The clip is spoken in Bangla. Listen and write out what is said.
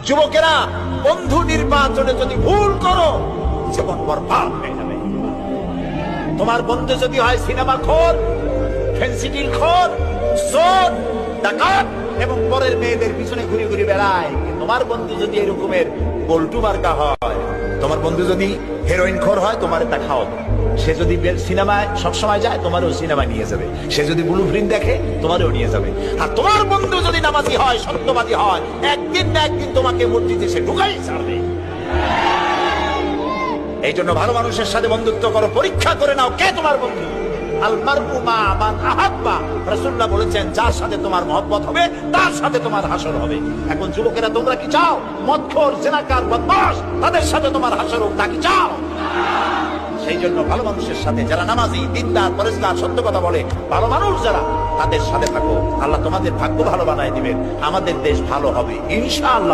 যুবকেরা, বন্ধু নির্বাচনে যদি ভুল করো জীবন বরবাদ হয়ে যাবে। তোমার বন্ধু যদি হয় সিনেমা খোর, ফেন্সিডিল খোর, চোর, ডাকাত এবং পরের মেয়েদের পিছনে ঘুরে ঘুরে বেড়ায়, তোমার বন্ধু যদি এরকমের বল্টু মার্কা হয়, তোমার বন্ধু যদি হেরোইন খোর হয়, তোমার তা খাওয়াবে। সে যদি সিনেমায় সবসময় যায়, তোমারও সিনেমা নিয়ে যাবে। সে যদি ব্লু প্রিন্ট দেখে, তোমারও নিয়ে যাবে। আর তোমার বন্ধু যদি নামাজি হয়, সত্যবাদী হয়, একদিন না একদিন তোমাকে মসজিদে সে ঢুকাই ছাড়বে। এই জন্য ভালো মানুষের সাথে বন্ধুত্ব করো, পরীক্ষা করে নাও কে তোমার বন্ধু। আল মারউ মা মান আহাব্বা, রাসূলুল্লাহ বলেছেন যার সাথে তোমার মহব্বত হবে তার সাথে তোমার হাসর হবে। এখন যুবকেরা, তোমরা কি চাও মদখোর, জেনাকার, বদমাশ তাদের সাথে তোমার হাসর হোক, নাকি চাও? সেই জন্য ভালো মানুষের সাথে, যারা নামাজি, দিনদার, পরেজগার, সত্য কথা বলে, ভালো মানুষ যারা, তাদের সাথে থাকো। আল্লাহ তোমাদের ভাগ্য ভালো বানায় দিবেন, আমাদের দেশ ভালো হবে ইনশাআল্লাহ।